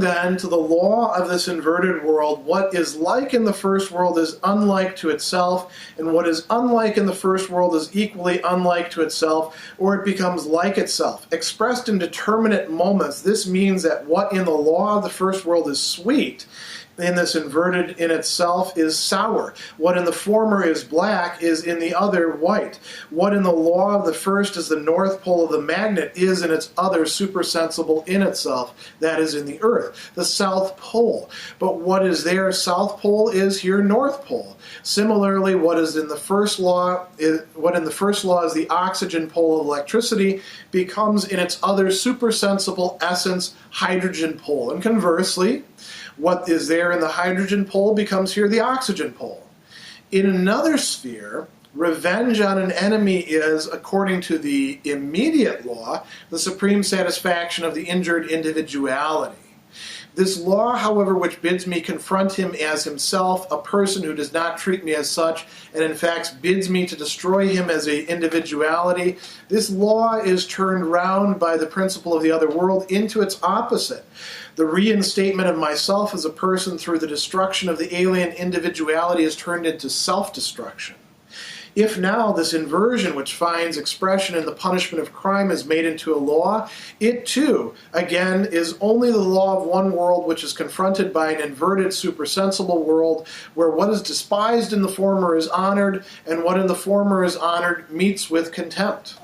then to the law of this inverted world, what is like in the first world is unlike to itself, and what is unlike in the first world is equally unlike to itself, or it becomes like itself. Expressed in determinate moments, this means that what in the law of the first world is sweet, in this inverted in itself is sour. What in the former is black is in the other white. What in the law of the first is the north pole of the magnet is in its other supersensible in itself, that is in the earth, the south pole. But what is there south pole is here north pole. Similarly, what in the first law is the oxygen pole of electricity becomes in its other supersensible essence hydrogen pole. And conversely, what is there in the hydrogen pole becomes here the oxygen pole. In another sphere, revenge on an enemy is, according to the immediate law, the supreme satisfaction of the injured individuality. This law, however, which bids me confront him as himself, a person who does not treat me as such, and in fact bids me to destroy him as an individuality, this law is turned round by the principle of the other world into its opposite. The reinstatement of myself as a person through the destruction of the alien individuality is turned into self-destruction. If now this inversion, which finds expression in the punishment of crime, is made into a law, it too, again, is only the law of one world which is confronted by an inverted supersensible world, where what is despised in the former is honored, and what in the former is honored meets with contempt.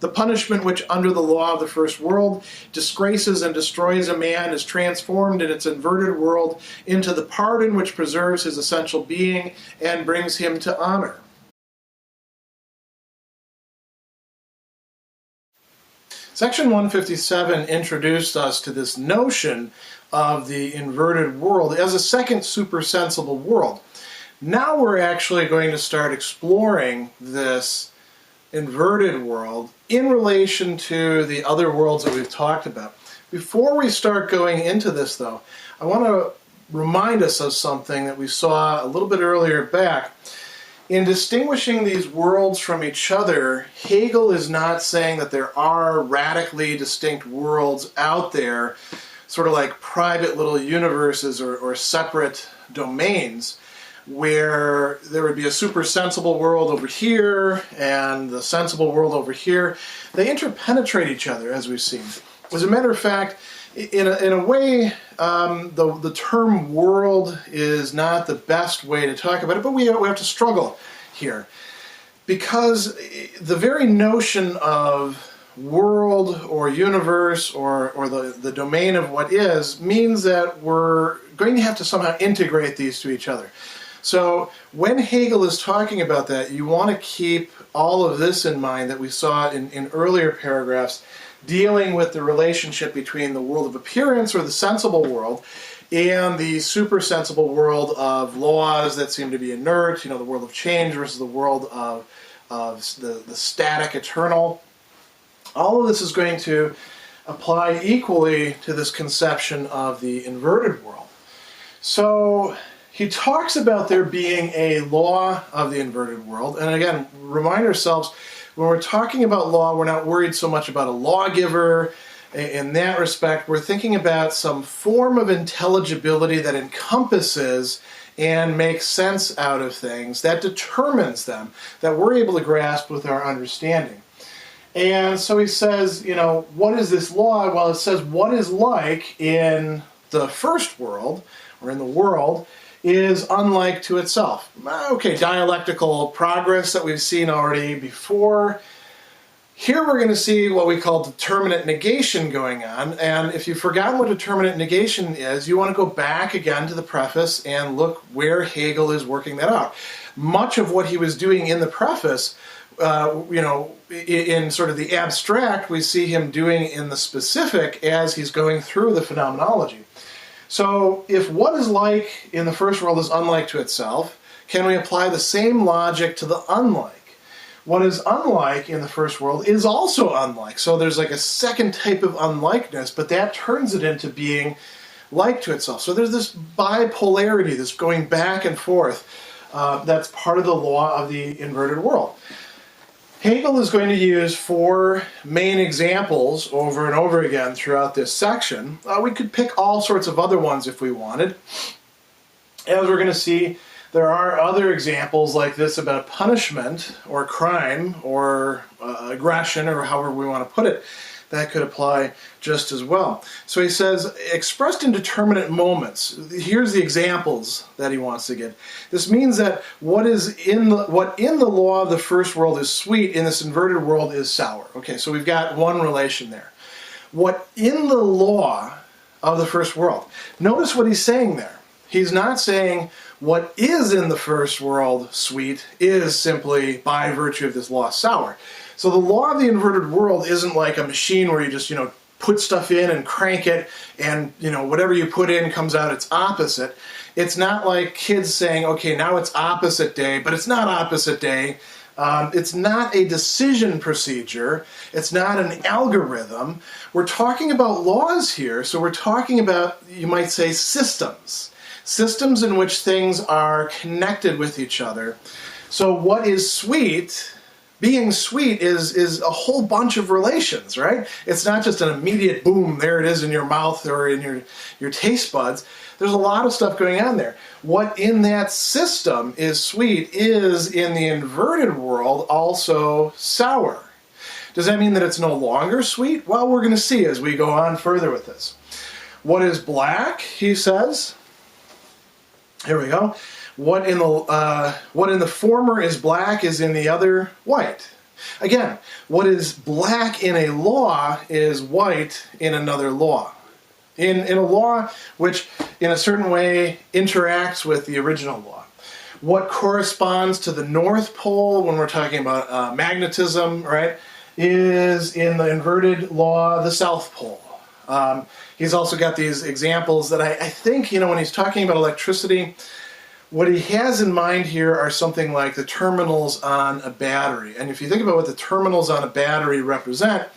The punishment which, under the law of the first world, disgraces and destroys a man is transformed in its inverted world into the pardon which preserves his essential being and brings him to honor. Section 157 introduced us to this notion of the inverted world as a second supersensible world. Now we're actually going to start exploring this inverted world in relation to the other worlds that we've talked about. Before we start going into this, though, I want to remind us of something that we saw a little bit earlier back. In distinguishing these worlds from each other, Hegel is not saying that there are radically distinct worlds out there, sort of like private little universes or separate domains, where there would be a supersensible world over here and the sensible world over here. They interpenetrate each other, as we've seen. As a matter of fact, in a way, the term world is not the best way to talk about it, but we have to struggle here. Because the very notion of world or universe or the domain of what is means that we're going to have to somehow integrate these to each other. So when Hegel is talking about that, you want to keep all of this in mind that we saw in earlier paragraphs, dealing with the relationship between the world of appearance, or the sensible world, and the supersensible world of laws that seem to be inert, the world of change versus the world of the static eternal. All of this is going to apply equally to this conception of the inverted world. So he talks about there being a law of the inverted world, and again, remind ourselves, when we're talking about law, we're not worried so much about a lawgiver. In that respect, we're thinking about some form of intelligibility that encompasses and makes sense out of things, that determines them, that we're able to grasp with our understanding. And so he says, what is this law? Well, it says what is like in the first world, or in the world, is unlike to itself. Okay, dialectical progress that we've seen already before. Here we're going to see what we call determinate negation going on, and if you've forgotten what determinate negation is, you want to go back again to the preface and look where Hegel is working that out. Much of what he was doing in the preface, in sort of the abstract, we see him doing in the specific as he's going through the phenomenology. So if what is like in the first world is unlike to itself, can we apply the same logic to the unlike? What is unlike in the first world is also unlike. So there's like a second type of unlikeness, but that turns it into being like to itself. So there's this bipolarity, this going back and forth. That's part of the law of the inverted world. Hegel is going to use four main examples over and over again throughout this section. We could pick all sorts of other ones if we wanted. As we're going to see, there are other examples like this about punishment or crime or aggression, or however we want to put it, that could apply just as well. So he says, expressed in determinate moments. Here's the examples that he wants to give. This means that what in the law of the first world is sweet, in this inverted world is sour. Okay, so we've got one relation there. What in the law of the first world. Notice what he's saying there. He's not saying what is in the first world sweet is simply by virtue of this law sour. So the law of the inverted world isn't like a machine where you just, put stuff in and crank it and, whatever you put in comes out its opposite. It's not like kids saying, okay, now it's opposite day, but it's not opposite day. It's not a decision procedure. It's not an algorithm. We're talking about laws here, so we're talking about, you might say, systems. Systems in which things are connected with each other. So what is sweet, being sweet is a whole bunch of relations, right? It's not just an immediate boom, there it is in your mouth or in your taste buds. There's a lot of stuff going on there. What in that system is sweet is, in the inverted world, also sour. Does that mean that it's no longer sweet? Well, we're going to see as we go on further with this. What is black, he says? Here we go. What in the former is black is in the other white. Again, what is black in a law is white in another law. In a law which, in a certain way, interacts with the original law. What corresponds to the North Pole when we're talking about magnetism, right, is in the inverted law the South Pole. He's also got these examples that I think, when he's talking about electricity, what he has in mind here are something like the terminals on a battery. And if you think about what the terminals on a battery represent,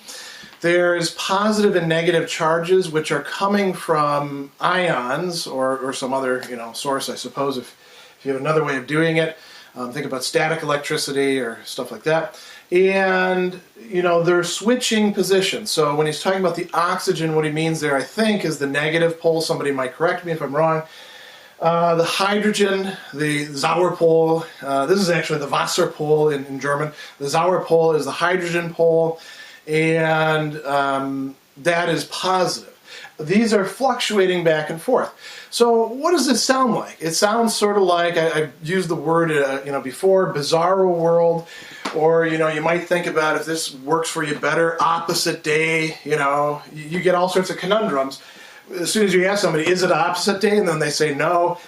there's positive and negative charges which are coming from ions or some other source, I suppose, if you have another way of doing it. Think about static electricity or stuff like that. And, they're switching positions. So when he's talking about the oxygen, what he means there, I think, is the negative pole. Somebody might correct me if I'm wrong. The hydrogen, the Sauer pole, this is actually the Wasser pole in German. The Sauer pole is the hydrogen pole, and that is positive. These are fluctuating back and forth. So what does this sound like? It sounds sort of like, I've used the word before, bizarro world, or you might think about, if this works for you better, opposite day. You get all sorts of conundrums. As soon as you ask somebody, is it opposite day? And then they say no.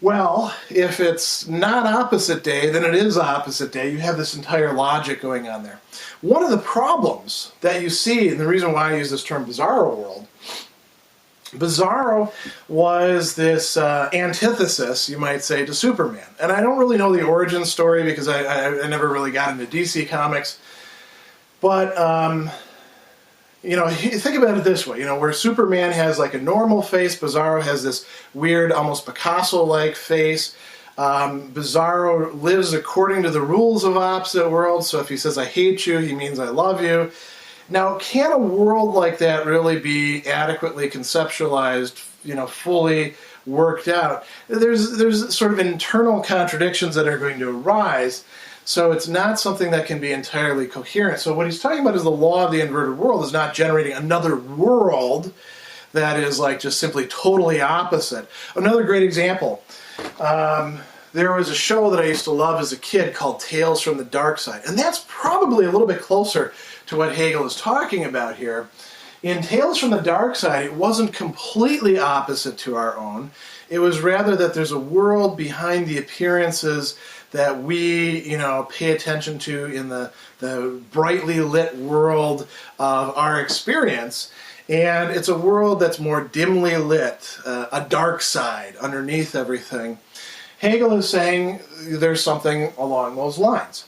Well, if it's not opposite day, then it is opposite day. You have this entire logic going on there. One of the problems that you see, and the reason why I use this term bizarro world, Bizarro was this antithesis, you might say, to Superman. And I don't really know the origin story because I never really got into DC Comics. But, think about it this way. Where Superman has like a normal face, Bizarro has this weird, almost Picasso-like face. Bizarro lives according to the rules of opposite worlds. So if he says, I hate you, he means I love you. Now, can a world like that really be adequately conceptualized, fully worked out? There's sort of internal contradictions that are going to arise, so it's not something that can be entirely coherent. So what he's talking about is the law of the inverted world is not generating another world that is like just simply totally opposite. Another great example, there was a show that I used to love as a kid called Tales from the Dark Side, and that's probably a little bit closer to what Hegel is talking about here. In Tales from the Dark Side, it wasn't completely opposite to our own. It was rather that there's a world behind the appearances that we, pay attention to in the brightly lit world of our experience. And it's a world that's more dimly lit, a dark side underneath everything. Hegel is saying there's something along those lines.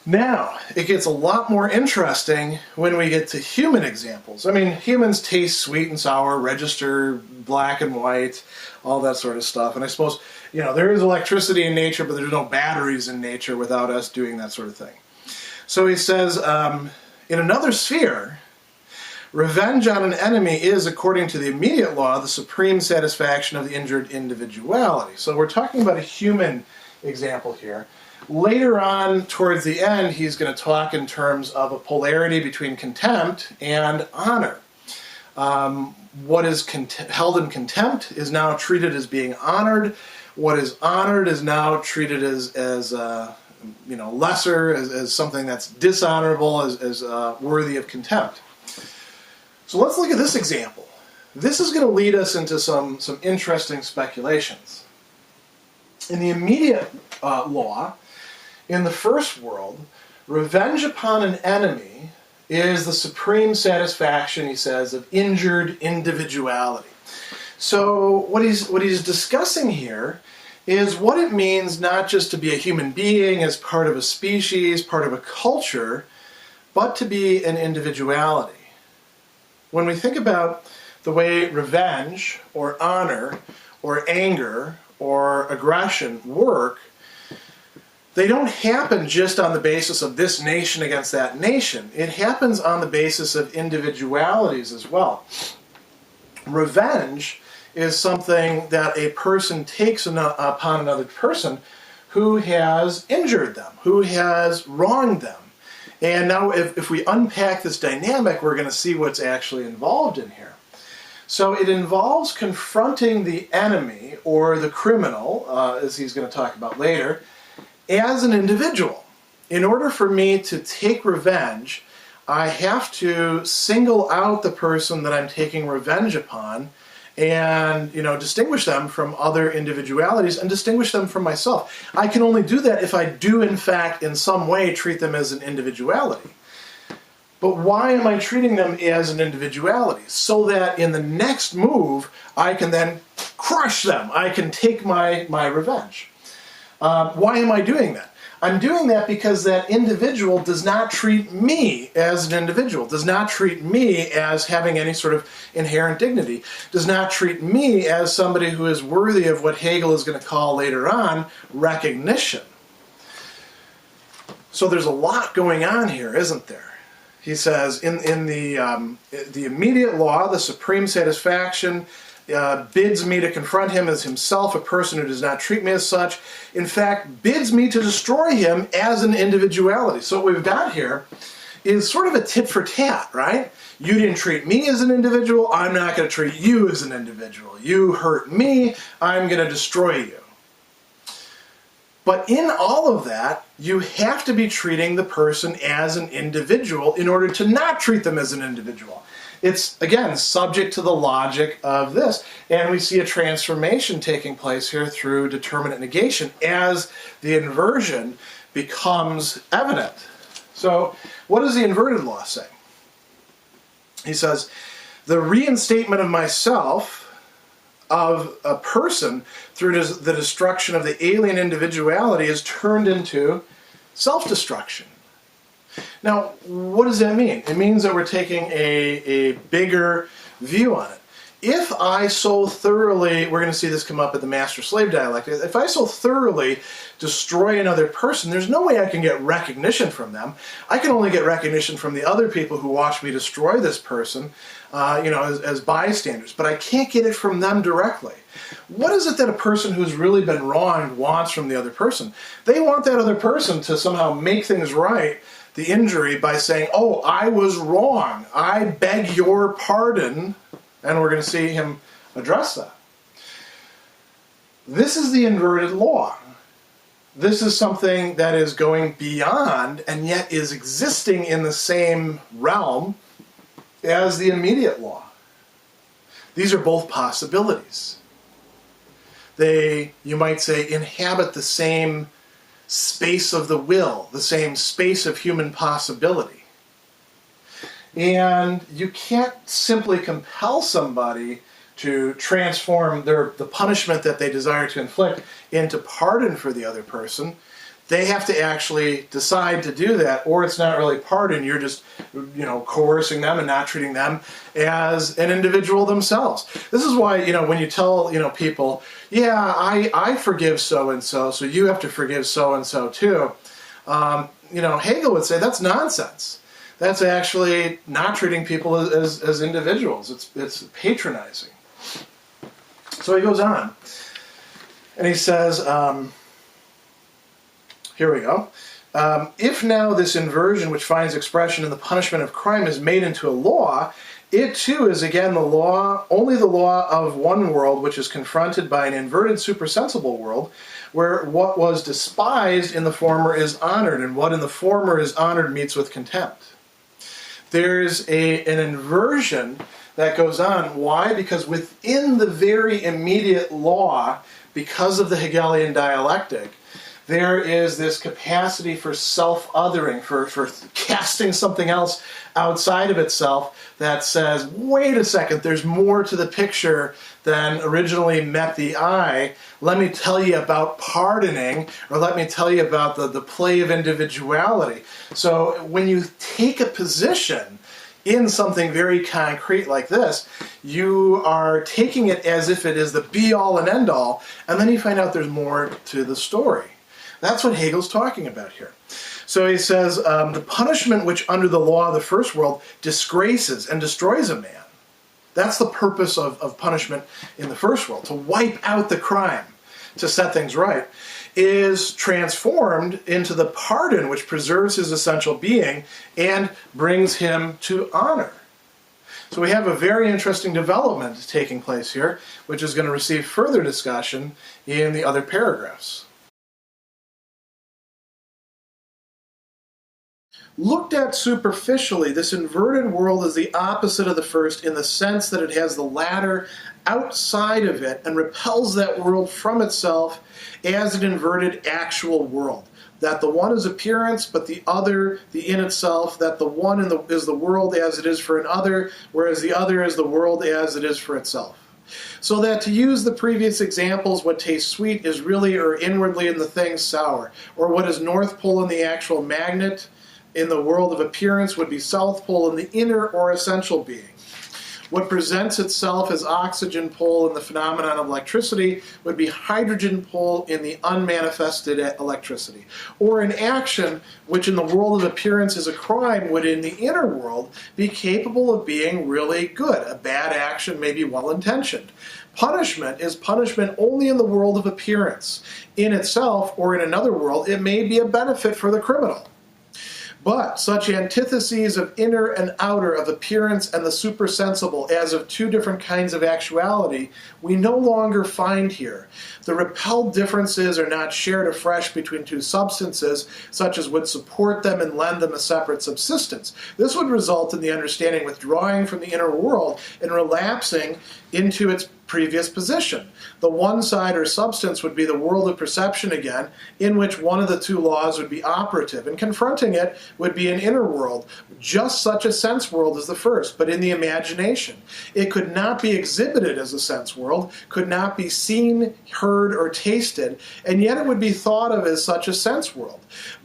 Now, it gets a lot more interesting when we get to human examples. I mean, humans taste sweet and sour, register black and white, all that sort of stuff. And I suppose, there is electricity in nature, but there's no batteries in nature without us doing that sort of thing. So he says, in another sphere, revenge on an enemy is, according to the immediate law, the supreme satisfaction of the injured individuality. So we're talking about a human example here. Later on, towards the end, he's going to talk in terms of a polarity between contempt and honor. What is held in contempt is now treated as being honored. What is honored is now treated as lesser, as something that's dishonorable, as worthy of contempt. So let's look at this example. This is going to lead us into some interesting speculations. In the immediate law, in the first world, revenge upon an enemy is the supreme satisfaction, he says, of injured individuality. So what he's discussing here is what it means not just to be a human being as part of a species, part of a culture, but to be an individuality. When we think about the way revenge or honor or anger or aggression work, they don't happen just on the basis of this nation against that nation. It happens on the basis of individualities as well. Revenge is something that a person takes upon another person who has injured them, who has wronged them. And now if we unpack this dynamic, we're going to see what's actually involved in here. So it involves confronting the enemy or the criminal, as he's going to talk about later, as an individual. In order for me to take revenge, I have to single out the person that I'm taking revenge upon and distinguish them from other individualities and distinguish them from myself. I can only do that if I do, in fact, in some way treat them as an individuality. But why am I treating them as an individuality? So that in the next move, I can then crush them. I can take my revenge. Why am I doing that? I'm doing that because that individual does not treat me as an individual, does not treat me as having any sort of inherent dignity, does not treat me as somebody who is worthy of what Hegel is going to call later on recognition. So there's a lot going on here, isn't there? He says in the immediate law, the supreme satisfaction bids me to confront him as himself, a person who does not treat me as such. In fact, bids me to destroy him as an individuality. So what we've got here is sort of a tit for tat, right? You didn't treat me as an individual, I'm not going to treat you as an individual. You hurt me, I'm going to destroy you. But in all of that, you have to be treating the person as an individual in order to not treat them as an individual. It's, again, subject to the logic of this. And we see a transformation taking place here through determinate negation as the inversion becomes evident. So what does the inverted law say? He says, the reinstatement of myself, of a person, through the destruction of the alien individuality is turned into self-destruction. Now, what does that mean? It means that we're taking a bigger view on it. If I so thoroughly, we're going to see this come up at the master-slave dialect, if I so thoroughly destroy another person, there's no way I can get recognition from them. I can only get recognition from the other people who watch me destroy this person, as bystanders, but I can't get it from them directly. What is it that a person who's really been wronged wants from the other person? They want that other person to somehow make things right, the injury, by saying, oh, I was wrong, I beg your pardon, and we're going to see him address that. This is the inverted law. This is something that is going beyond and yet is existing in the same realm as the immediate law. These are both possibilities. They, you might say, inhabit the same space of the will, the same space of human possibility. And you can't simply compel somebody to transform the punishment that they desire to inflict into pardon for the other person. They have to actually decide to do that, or it's not really pardon. You're just, coercing them and not treating them as an individual themselves. This is why, when you tell, people, yeah, I forgive so-and-so, so you have to forgive so-and-so too. Hegel would say that's nonsense. That's actually not treating people as individuals. It's patronizing. So he goes on, and he says, here we go. If now this inversion which finds expression in the punishment of crime is made into a law, it too is again only the law of one world which is confronted by an inverted supersensible world, where what was despised in the former is honored, and what in the former is honored meets with contempt. There's an inversion that goes on. Why? Because within the very immediate law, because of the Hegelian dialectic, there is this capacity for self-othering, for casting something else outside of itself that says, wait a second, there's more to the picture than originally met the eye. Let me tell you about pardoning, or let me tell you about the play of individuality. So when you take a position in something very concrete like this, you are taking it as if it is the be-all and end-all, and then you find out there's more to the story. That's what Hegel's talking about here. So he says, the punishment which under the law of the first world disgraces and destroys a man. That's the purpose of punishment in the first world, to wipe out the crime, to set things right, is transformed into the pardon which preserves his essential being and brings him to honor. So we have a very interesting development taking place here, which is going to receive further discussion in the other paragraphs. Looked at superficially, this inverted world is the opposite of the first in the sense that it has the latter outside of it and repels that world from itself as an inverted actual world. That the one is appearance, but the other, the in itself, that the one is the world as it is for an other, whereas the other is the world as it is for itself. So that to use the previous examples, what tastes sweet is really or inwardly in the thing sour, or what is North Pole in the actual magnet in the world of appearance would be South Pole in the inner or essential being. What presents itself as oxygen pole in the phenomenon of electricity would be hydrogen pole in the unmanifested electricity. Or an action which in the world of appearance is a crime would in the inner world be capable of being really good. A bad action may be well-intentioned. Punishment is punishment only in the world of appearance. In itself, or in another world, it may be a benefit for the criminal. But such antitheses of inner and outer, of appearance and the supersensible, as of two different kinds of actuality, we no longer find here. The repelled differences are not shared afresh between two substances, such as would support them and lend them a separate subsistence. This would result in the understanding withdrawing from the inner world and relapsing into its previous position. The one side or substance would be the world of perception again, in which one of the two laws would be operative, and confronting it would be an inner world, just such a sense world as the first, but in the imagination. It could not be exhibited as a sense world, could not be seen, heard, or tasted, and yet it would be thought of as such a sense world.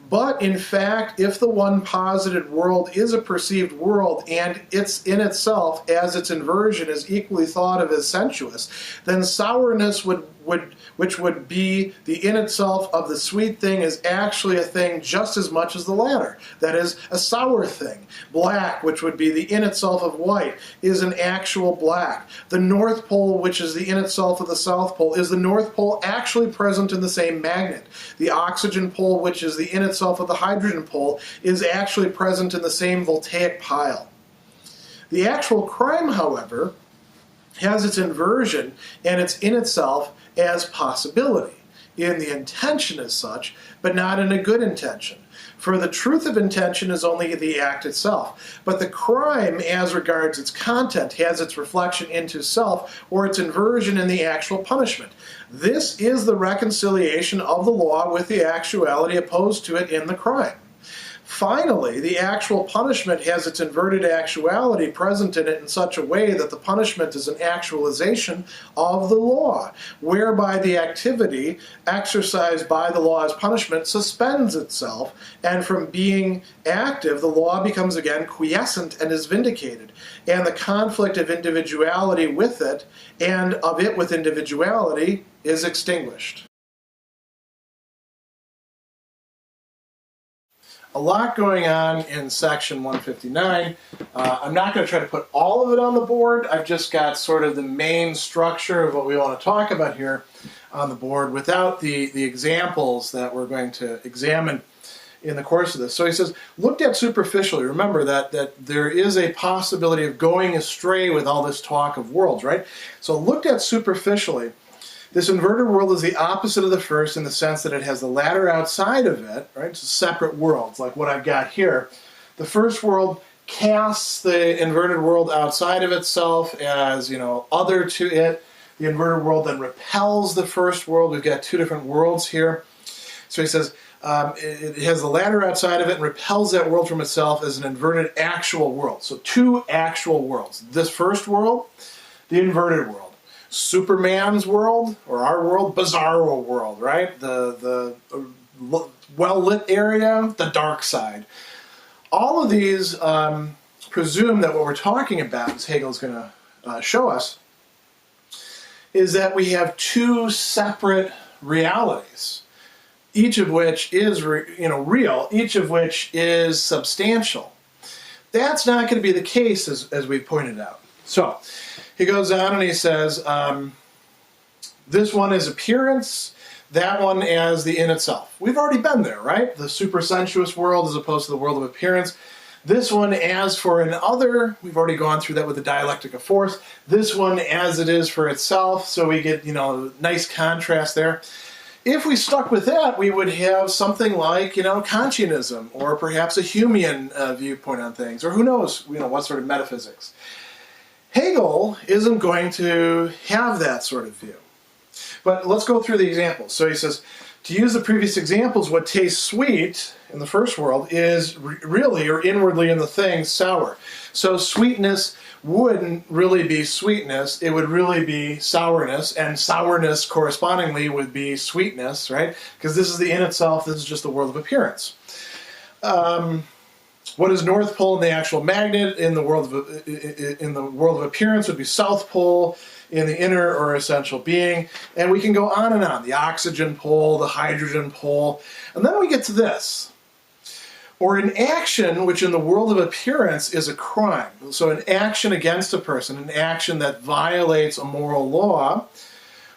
But in fact, if the one posited world is a perceived world and it's in itself, as its inversion is equally thought of as sensuous, then sourness which would be the in itself of the sweet thing is actually a thing just as much as the latter. That is, a sour thing. Black, which would be the in itself of white, is an actual black. The North Pole, which is the in itself of the South Pole, is the North Pole actually present in the same magnet. The oxygen pole, which is the in itself of the hydrogen pole, is actually present in the same voltaic pile. The actual crime, however, has its inversion and its in itself as possibility, in the intention as such, but not in a good intention. For the truth of intention is only the act itself, but the crime as regards its content has its reflection into self or its inversion in the actual punishment. This is the reconciliation of the law with the actuality opposed to it in the crime. Finally, the actual punishment has its inverted actuality present in it in such a way that the punishment is an actualization of the law, whereby the activity exercised by the law as punishment suspends itself, and from being active, the law becomes again quiescent and is vindicated, and the conflict of individuality with it, and of it with individuality, is extinguished. a lot going on in section 159. I'm not going to try to put all of it on the board. I've just got sort of the main structure of what we want to talk about here on the board without the examples that we're going to examine in the course of this. So he says, looked at superficially. Remember that there is a possibility of going astray with all this talk of worlds, right? So looked at superficially, this inverted world is the opposite of the first in the sense that it has the latter outside of it, right? It's separate worlds, like what I've got here. The first world casts the inverted world outside of itself as, other to it. The inverted world then repels the first world. We've got two different worlds here. So he says, it has the latter outside of it and repels that world from itself as an inverted actual world. So two actual worlds. This first world, the inverted world. Superman's world, or our world, bizarro world, right? The well-lit area, the dark side. All of these presume that what we're talking about, as Hegel's going to show us, is that we have two separate realities, each of which is real, each of which is substantial. That's not going to be the case, as we pointed out. So he goes on and he says, this one is appearance, that one as the in itself. We've already been there, right? The supersensuous world as opposed to the world of appearance. This one as for an other, we've already gone through that with the dialectic of force. This one as it is for itself, so we get, nice contrast there. If we stuck with that, we would have something like, Kantianism, or perhaps a Humean viewpoint on things, or who knows, what sort of metaphysics. Hegel isn't going to have that sort of view. But let's go through the examples. So he says, to use the previous examples, what tastes sweet in the first world is really, or inwardly in the thing, sour. So sweetness wouldn't really be sweetness, it would really be sourness, and sourness correspondingly would be sweetness, right? Because this is the in itself, this is just the world of appearance. What is North Pole in the actual magnet in the world of appearance would be South Pole in the inner or essential being, and we can go on and on. The oxygen pole, the hydrogen pole, and then we get to this. Or an action which in the world of appearance is a crime. So an action against a person, an action that violates a moral law,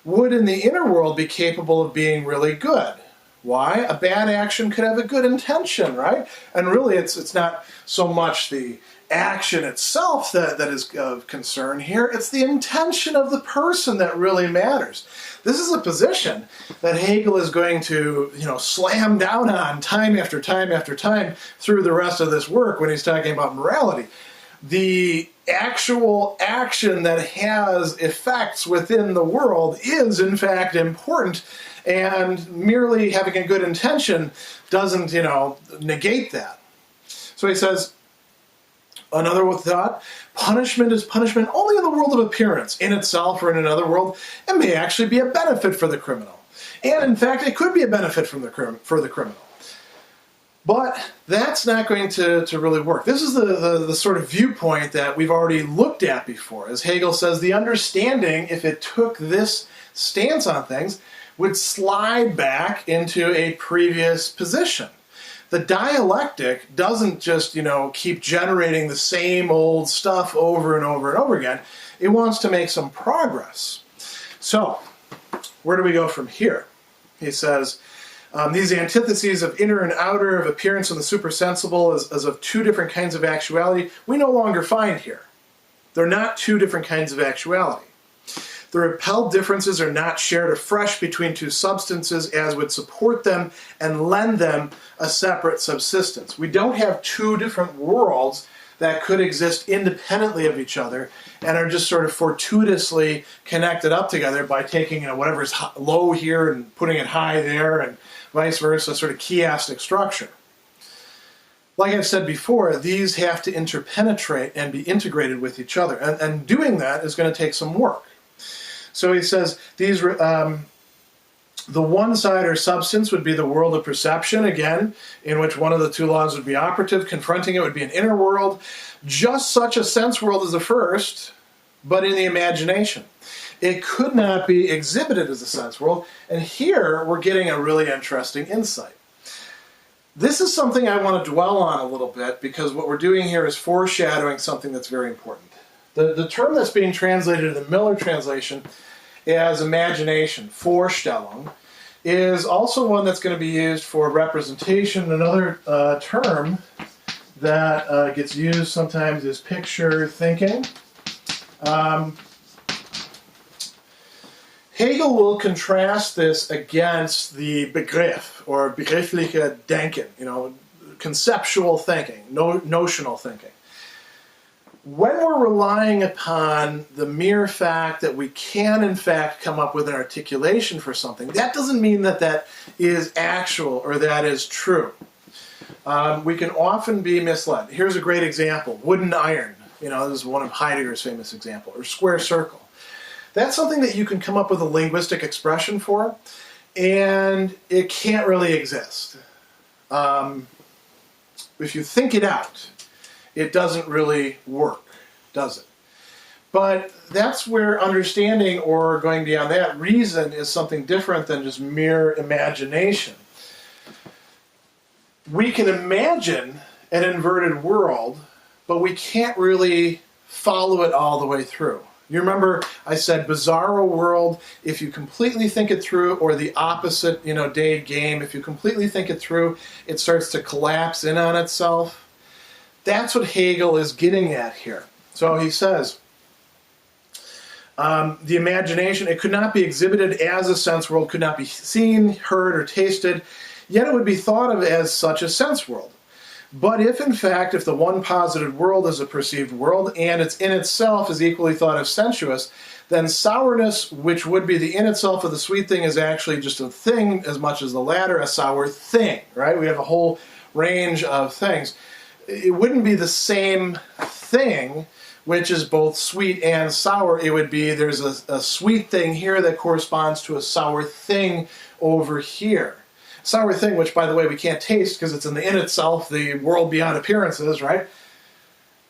would in the inner world be capable of being really good. Why? A bad action could have a good intention, right? And really it's not so much the action itself that is of concern here, it's the intention of the person that really matters. This is a position that Hegel is going to, slam down on time after time after time through the rest of this work when he's talking about morality. The actual action that has effects within the world is in fact important, and merely having a good intention doesn't, negate that. So he says, another thought, punishment is punishment only in the world of appearance, in itself or in another world, and may actually be a benefit for the criminal. And in fact, it could be a benefit for the criminal. But that's not going to really work. This is the sort of viewpoint that we've already looked at before. As Hegel says, the understanding, if it took this stance on things, would slide back into a previous position. The dialectic doesn't just, keep generating the same old stuff over and over and over again. It wants to make some progress. So, where do we go from here? He says, these antitheses of inner and outer, of appearance and the supersensible as of two different kinds of actuality, we no longer find here. They're not two different kinds of actuality. The repelled differences are not shared afresh between two substances as would support them and lend them a separate subsistence. We don't have two different worlds that could exist independently of each other and are just sort of fortuitously connected up together by taking whatever's low here and putting it high there and vice versa, sort of chiastic structure. Like I've said before, these have to interpenetrate and be integrated with each other, and doing that is going to take some work. So he says these, the one side or substance would be the world of perception, again, in which one of the two laws would be operative. Confronting it would be an inner world, just such a sense world as the first, but in the imagination. It could not be exhibited as a sense world, and here we're getting a really interesting insight. This is something I want to dwell on a little bit, because what we're doing here is foreshadowing something that's very important. The term that's being translated in the Miller translation as imagination, Vorstellung, is also one that's going to be used for representation. Another term that gets used sometimes is picture thinking. Hegel will contrast this against the Begriff, or begriffliche Denken, conceptual thinking, notional thinking. When we're relying upon the mere fact that we can, in fact, come up with an articulation for something, that doesn't mean that that is actual or that is true. We can often be misled. Here's a great example. Wooden iron. This is one of Heidegger's famous examples. Or square circle. That's something that you can come up with a linguistic expression for, and it can't really exist. If you think it out, it doesn't really work, does it? But that's where understanding, or going beyond that, reason is something different than just mere imagination. We can imagine an inverted world, but we can't really follow it all the way through. You remember I said bizarro world, if you completely think it through, or the opposite, day game, if you completely think it through, it starts to collapse in on itself. That's what Hegel is getting at here. So he says, the imagination, it could not be exhibited as a sense world, could not be seen, heard, or tasted, yet it would be thought of as such a sense world. But if, in fact, if the one posited world is a perceived world, and it's in itself is equally thought of sensuous, then sourness, which would be the in itself of the sweet thing, is actually just a thing as much as the latter, a sour thing, right? We have a whole range of things. It wouldn't be the same thing, which is both sweet and sour. It would be there's a sweet thing here that corresponds to a sour thing over here. Sour thing, which, by the way, we can't taste because it's in itself, the world beyond appearances, right?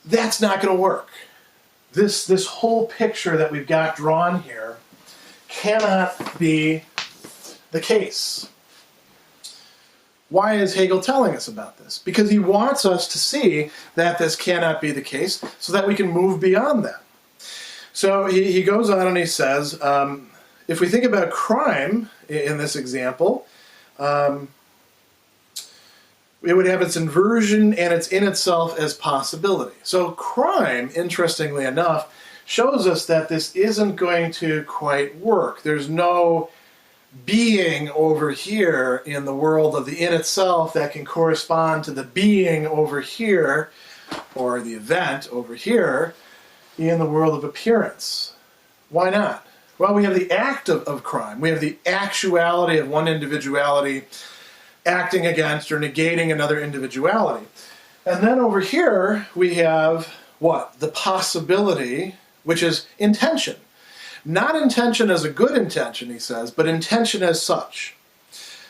That's not going to work. This whole picture that we've got drawn here cannot be the case. Why is Hegel telling us about this? Because he wants us to see that this cannot be the case so that we can move beyond that. So he goes on and he says, if we think about crime in this example, it would have its inversion and its in itself as possibility. So crime, interestingly enough, shows us that this isn't going to quite work. There's no being over here in the world of the in itself that can correspond to the being over here, or the event over here, in the world of appearance. Why not? Well, we have the act of crime. We have the actuality of one individuality acting against or negating another individuality. And then over here, we have what? The possibility, which is intention. Not intention as a good intention, he says, but intention as such.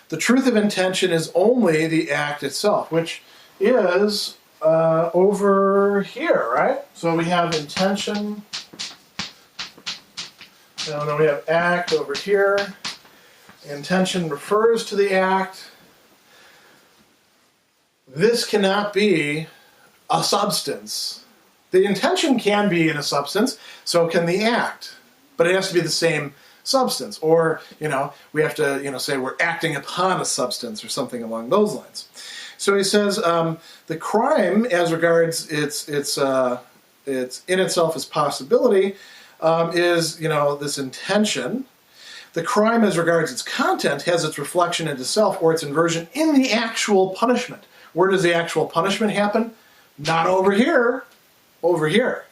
The truth of intention is only the act itself, which is over here, right? So we have intention. No, we have act over here. Intention refers to the act. This cannot be a substance. The intention can be in a substance, so can the act. But it has to be the same substance. Or, we have to, say we're acting upon a substance or something along those lines. So he says the crime, as regards its in itself as possibility, is, this intention. The crime, as regards its content, has its reflection into self, or its inversion, in the actual punishment. Where does the actual punishment happen? Not over here. Over here.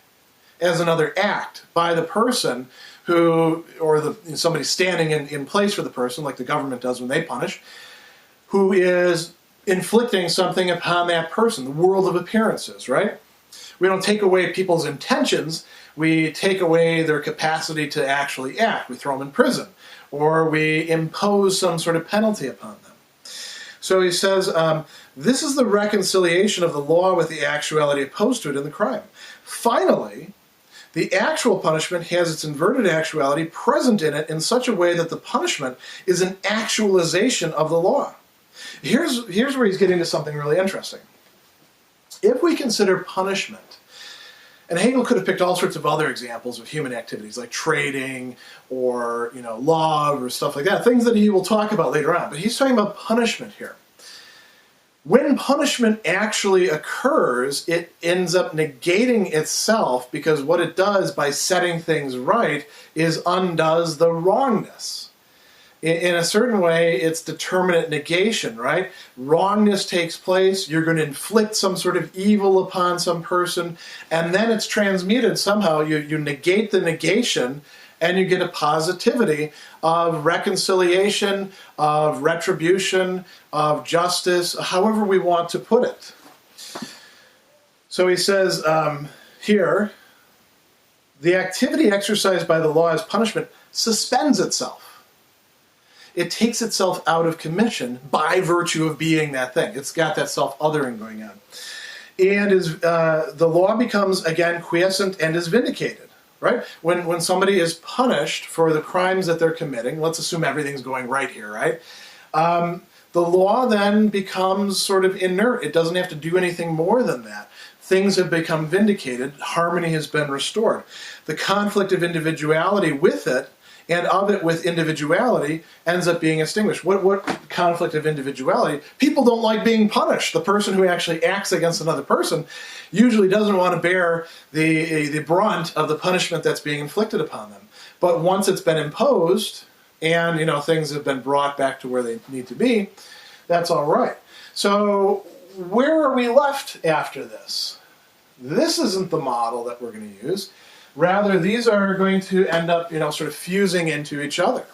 As another act by the person who, or somebody standing in place for the person, like the government does when they punish, who is inflicting something upon that person, the world of appearances, right? We don't take away people's intentions, we take away their capacity to actually act. We throw them in prison, or we impose some sort of penalty upon them. So he says, this is the reconciliation of the law with the actuality opposed to it in the crime. Finally, the actual punishment has its inverted actuality present in it in such a way that the punishment is an actualization of the law. Here's where he's getting to something really interesting. If we consider punishment, and Hegel could have picked all sorts of other examples of human activities like trading or love or stuff like that, things that he will talk about later on, but he's talking about punishment here. When punishment actually occurs, it ends up negating itself, because what it does by setting things right is undoes the wrongness. In a certain way, it's determinate negation, right? Wrongness takes place, you're going to inflict some sort of evil upon some person, and then it's transmuted somehow. You negate the negation, and you get a positivity of reconciliation, of retribution, of justice, however we want to put it. So he says here, the activity exercised by the law as punishment suspends itself. It takes itself out of commission by virtue of being that thing. It's got that self-othering going on. And the law becomes, again, quiescent and is vindicated. Right? When somebody is punished for the crimes that they're committing, let's assume everything's going right here, right? The law then becomes sort of inert. It doesn't have to do anything more than that. Things have become vindicated. Harmony has been restored. The conflict of individuality with it, and of it with individuality, ends up being extinguished. What conflict of individuality? People don't like being punished. The person who actually acts against another person usually doesn't want to bear the brunt of the punishment that's being inflicted upon them. But once it's been imposed, and things have been brought back to where they need to be, that's all right. So where are we left after this? This isn't the model that we're going to use. Rather, these are going to end up, sort of fusing into each other.